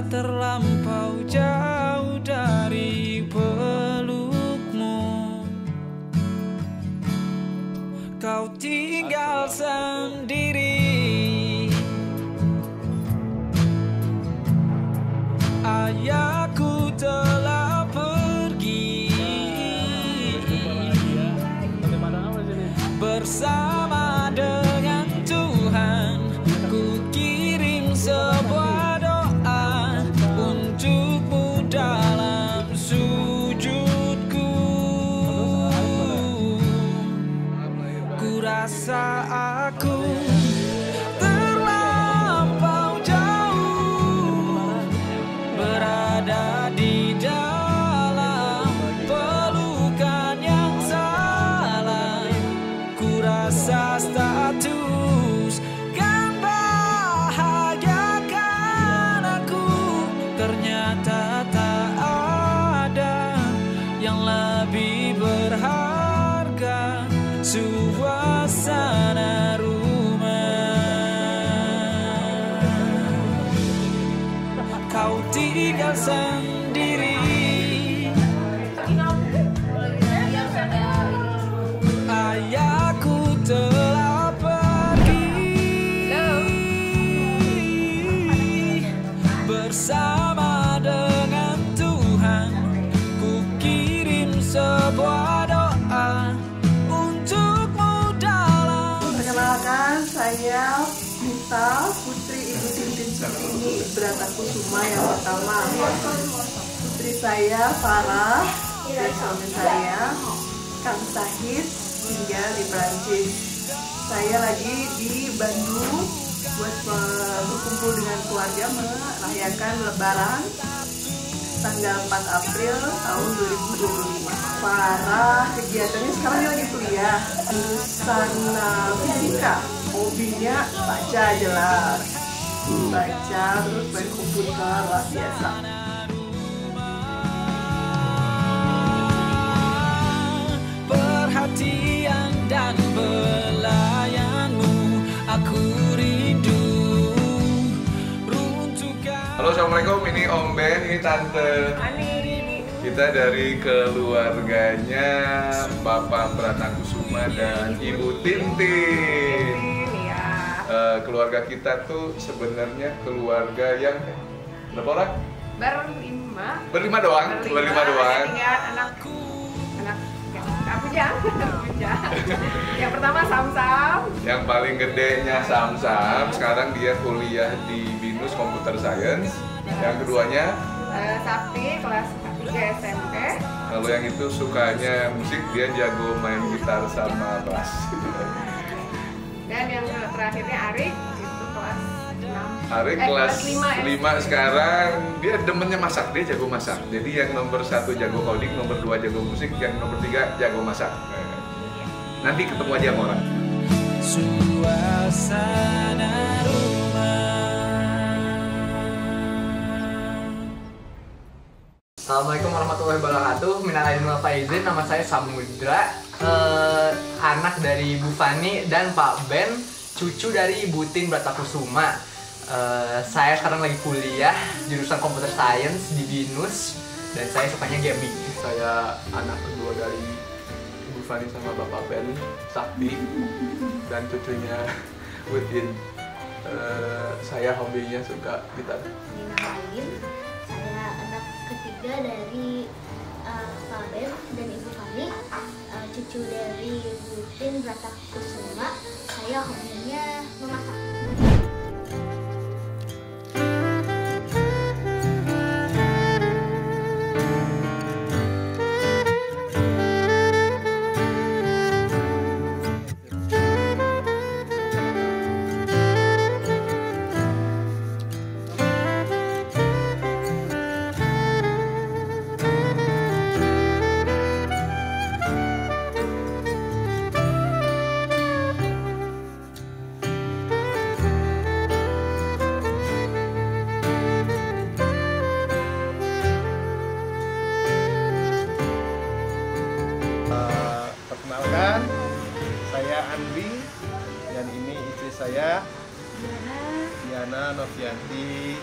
terlampau jauh dari pelukmu. Kau tinggal sendiri, ayahku telah pergi bersama dengan Tuhan. Ku kirim sebuah doa untukmu dalam sujudku. Ku rasa aku terlampau jauh berada di dalam pelukan yang salah. Ku rasa status kan bahagiakan aku, ternyata tak ada yang lebih berharga, suasana rumah. Kau tinggal sendiri, ayahku telah pergi bersama dengan Tuhan. Ku kirim sebuah doa untukmu dalam. Perkenalkan, saya Mita, putri Ibu Tintin Sutini Bratakusuma yang pertama. Putri saya Farah dan suami saya Kang Sahid tinggal di Prancis. Saya lagi di Bandung buat berkumpul dengan keluarga merayakan Lebaran tanggal 4 April tahun 2025. Farah kegiatannya sekarang dia lagi kuliah jurusan fisika. Hobinya baca, jelas baca, terus main komputer lah, biasa. Perhatian dan belayanmu aku rindu runtuhkan. Halo, assalamualaikum. Ini Om Ben, ini Tante Ani. Kita dari keluarganya Bapak Bratakusuma dan Ibu Tintin. Keluarga kita tuh sebenarnya keluarga yang berapa orang? Berlima doang. Tinggal anakku, yang pertama Samsam. Yang paling gedenya Samsam, sekarang dia kuliah di BINUS Computer Science. Yang keduanya Sakti, kelas 3 SMP. kalau yang itu sukanya musik, dia jago main gitar sama bass. Dan yang terakhirnya Arik, itu kelas 6. Arik kelas 5 5 sekarang, dia demennya masak, dia jago masak. Jadi yang nomor 1 jago coding, nomor 2 jago musik, yang nomor 3 jago masak. Nanti ketemu aja sama orang. Suasana rumah. Assalamualaikum warahmatullahi wabarakatuh. Minal aidin wal faizin. Nama saya Samudra, anak dari Bu Fani dan Pak Ben, cucu dari Ibu Tin Bratakusuma. Saya sekarang lagi kuliah jurusan Computer Science di BINUS dan saya sukanya gaming. Saya anak kedua dari Ibu Fani sama Bapak Ben, Sakti, dan cucunya Butin. Saya hobinya suka gitar. Lain, saya anak ketiga dari Pak Ben dan Ibu Fani, cucu dari Butin Bratakusuma. Saya hobinya memasak. saya Diana Novianti,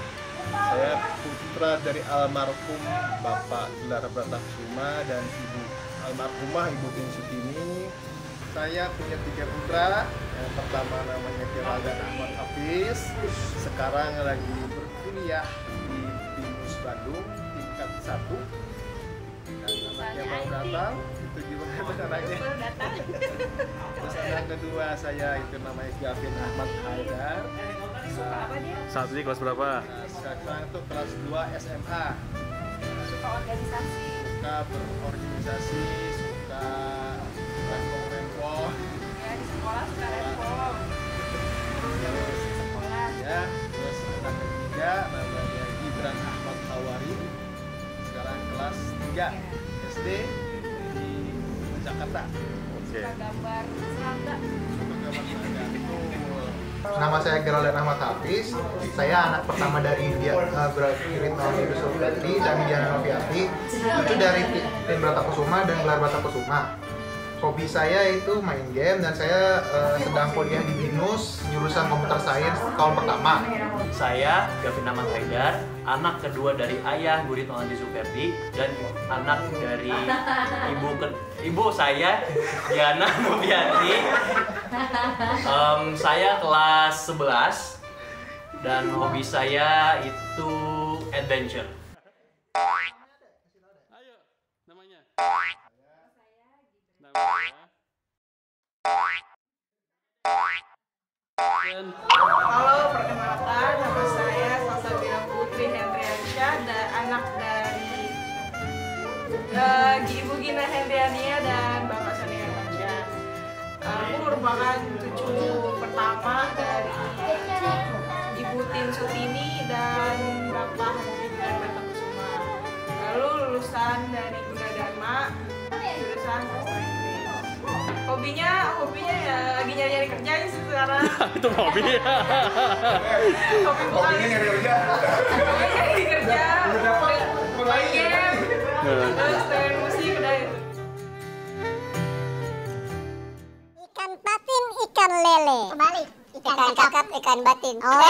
Saya putra dari almarhum Bapak Gelar Bratakusuma dan Ibu almarhumah Ibu Tin Sutini. Saya punya 3 putra. Yang pertama namanya Geraldan Ahmad Hafiz. Sekarang lagi berkuliah di BINUS Bandung tingkat 1. Dan anaknya baru datang. Itu gimana anaknya? Terus anak kedua saya itu namanya Gavin Ahmad Haidar. Saat ini kelas berapa? Nah, sekarang itu kelas 2 SMA. Suka organisasi. Suka berorganisasi, suka rempong-rempong. Ya di sekolah suka rempong. Terus sekolah. Ya, terus anak ketiga namanya Gibran Ahmad Hawari. Sekarang kelas 3 SD di Jakarta. Suka gambar serangga. Suka gambar serangga. Nama saya Geraldan Ahmad Hafiz. Saya anak pertama dari Guritno Supriyadi dan Diana Noviati. Itu dari tim Bratakusuma dan Gelar Bratakusuma. Hobi saya itu main game dan saya sedang kuliah di BINUS jurusan Computer Science tahun pertama. Saya Gavin Ahmad Haidar, anak kedua dari ayah Guritno Andi Superdi dan anak dari ibu saya Diana Noviati. Saya kelas 11 dan hobi saya itu adventure. Ayo, namanya. Halo, perkenalkan nama saya Salsabila Putri Hendriansyah dan anak dari Ibu Gina Hendriania dan Bapak Sani Hendriansyah. Aku merupakan cucu pertama dari Ibu Tin Sutini dan Bapak Gelar Bratakusuma. Lalu lulusan dari Gunadarma, jurusan sastra Inggris. Hobinya ya lagi nyari kerja sih sekarang. Itu hobi. Hobinya nyari kerja. Hobinya nyari kerja. Main game. Terus main musik udah itu. Ikan patin, ikan lele. Kembali. Ikan kakap, ikan batin. Oh.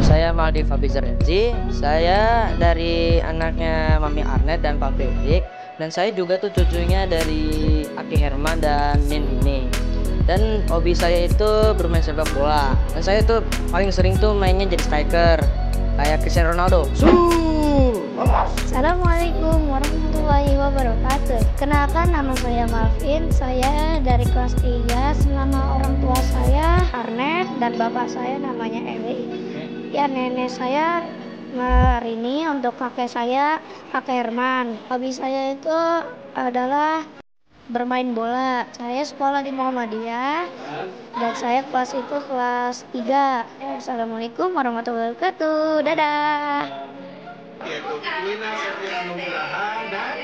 Saya Maldi Fabrizar Enzi, saya dari anaknya Mami Arnet dan Pak Bedik, dan saya juga tuh cucunya dari Aki Herman dan Nini. Dan hobi saya itu bermain sepak bola, dan saya tuh paling sering tuh mainnya jadi striker kayak Cristiano Ronaldo. Assalamualaikum warahmatullahi warahmatullahi wabarakatuh. Kenalkan, nama saya Malvin. Saya dari kelas 3. Nama orang tua saya Arnet dan bapak saya namanya Eli. Ya, nenek saya Marini, untuk kakek saya kakek Herman. Hobi saya itu adalah bermain bola. Saya sekolah di Muhammadiyah dan saya kelas 3. Assalamualaikum warahmatullahi wabarakatuh. Dadah. Yaitu Wina Sofia Nugraha dan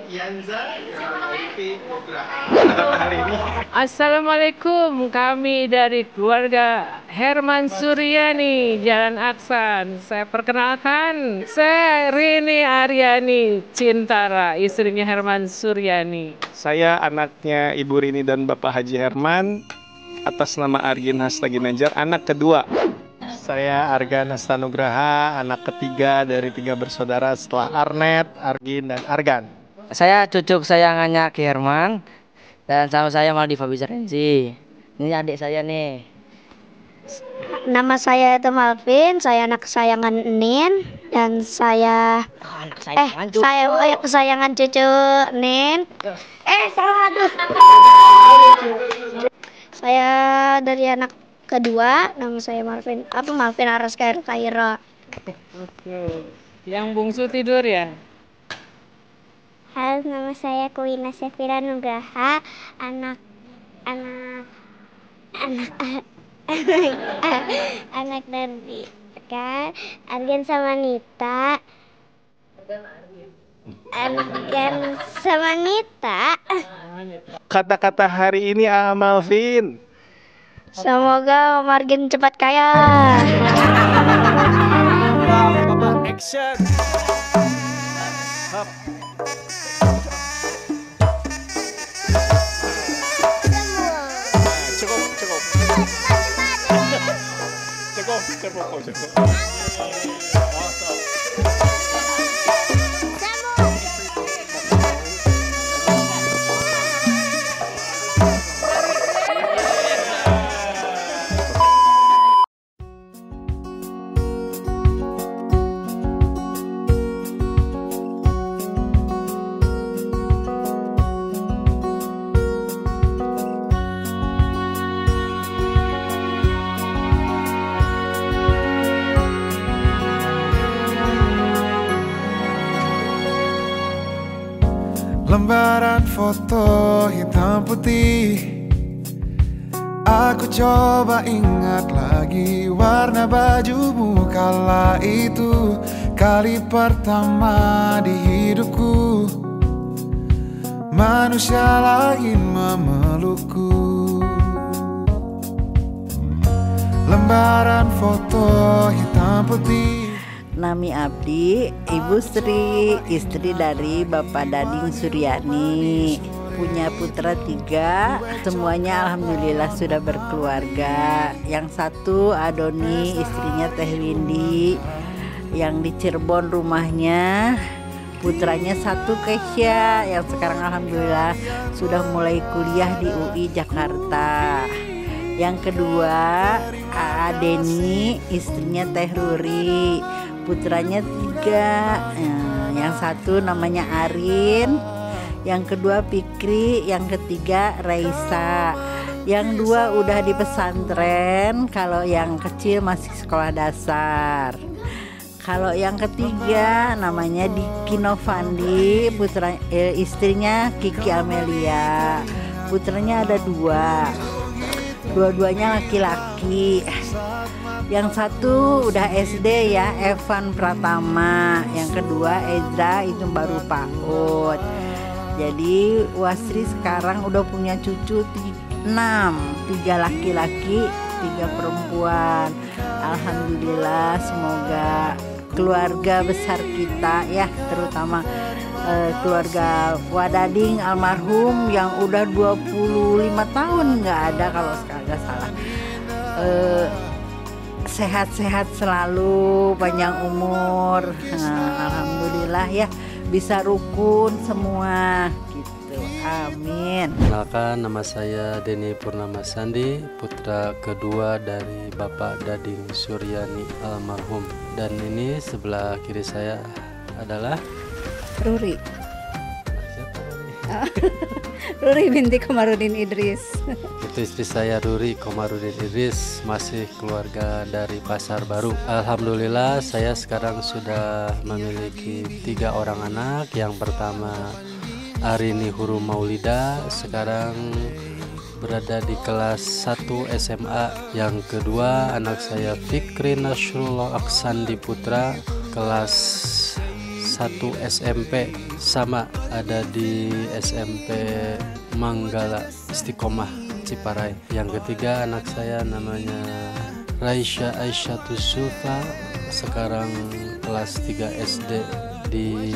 Yanza Olivi Nugraha. Hari ini Assalamualaikum, kami dari keluarga Herman Suryani, Jalan Aksan. Saya perkenalkan, saya Rini Aryani Cintara, istrinya Herman Suryani. Saya anaknya Ibu Rini dan Bapak Haji Herman, atas nama Argin Hasta Ginanjar, anak kedua. Saya Argan Hasta Nugraha, anak ketiga dari 3 bersaudara setelah Arnet, Argin, dan Argan. Saya cucu kesayangannya Ki Herman dan sama saya Maldiva Bizarenzi. Ini adik saya nih. Nama saya itu Malvin, saya anak kesayangan Nin dan saya kesayangan cucu Nin. Salah aduh. Saya dari anak kedua, nama saya Malvin Araskair Kaira. Oke. Yang bungsu tidur ya? Halo, nama saya Kuina Sefira Nugraha, anak dari kan Argen sama Nita. Argen sama Nita. Kata-kata hari ini Malvin. Semoga Om Argen cepat kaya. Action. Hop. Cukup. Lembaran foto hitam putih, aku coba ingat lagi warna bajumu kala itu. Kali pertama di hidupku, manusia lain memelukku. Lembaran foto hitam putih. Nami Abdi, Ibu Sri, istri dari Bapak Dading Suryani. Punya putra 3, semuanya alhamdulillah sudah berkeluarga. Yang satu Adoni, istrinya Teh Windy, yang di Cirebon rumahnya. Putranya 1 Kesya, yang sekarang alhamdulillah sudah mulai kuliah di UI Jakarta. Yang kedua Adeni, istrinya Teh Ruri, putranya 3, yang satu namanya Arin, yang kedua Fikri, yang ketiga Raisa, yang 2 udah di pesantren, kalau yang kecil masih sekolah dasar. Kalau yang ketiga namanya Diki Novandi, istrinya Kiki Amelia, putranya ada 2, dua-duanya laki-laki. Yang satu udah SD ya, Evan Pratama. Yang kedua Ezra, itu baru PAUD. Jadi Wasri sekarang udah punya cucu 6, 3 laki-laki, 3 perempuan. Alhamdulillah, semoga keluarga besar kita ya, terutama keluarga Wadading almarhum yang udah 25 tahun nggak ada kalau nggak salah. Sehat-sehat selalu, panjang umur. Alhamdulillah ya, bisa rukun semua gitu. Amin. Kenalkan, nama saya Denny Purnama Sandi, putra kedua dari Bapak Dading Suryani almarhum. Dan ini sebelah kiri saya adalah Ruri. Ruri binti Komarudin Idris. Itu istri saya Ruri Komarudin Idris, masih keluarga dari Pasar Baru. Alhamdulillah saya sekarang sudah memiliki 3 orang anak. Yang pertama Arini Huru Maulida, sekarang berada di kelas 1 SMA. Yang kedua anak saya Fikri Nasrullah Aksandi Putra, kelas 1 SMP, sama ada di SMP Manggala Istiqomah Ciparai. Yang ketiga anak saya namanya Raisya Aisyatu Sufa, sekarang kelas 3 SD di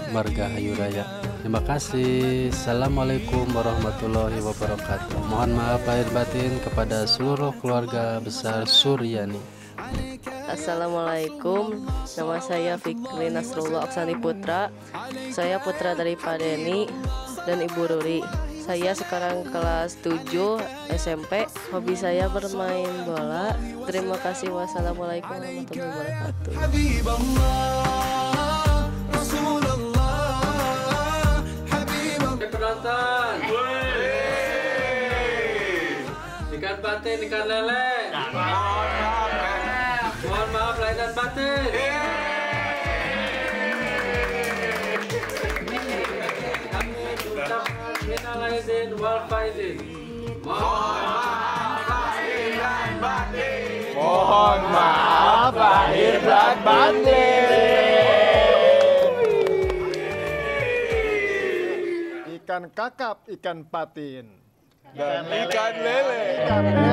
Margahayu Raya. Terima kasih. Assalamualaikum warahmatullahi wabarakatuh. Mohon maaf lahir batin kepada seluruh keluarga besar Suryani. Assalamualaikum, nama saya Fikri Nasrullah Aksani Putra. Saya putra dari Pak Deni dan Ibu Ruri. Saya sekarang kelas 7 SMP. Hobi saya bermain bola. Terima kasih. Wassalamualaikum warahmatullahi wabarakatuh. Penonton, ikan batin, ikan lele. Mohon maaf lahir dan batin. Kami ucapkan minal aidin wal faizin. Mohon maaf lahir dan batin. Ikan kakap, ikan patin, dan ikan lele. Ikan lele.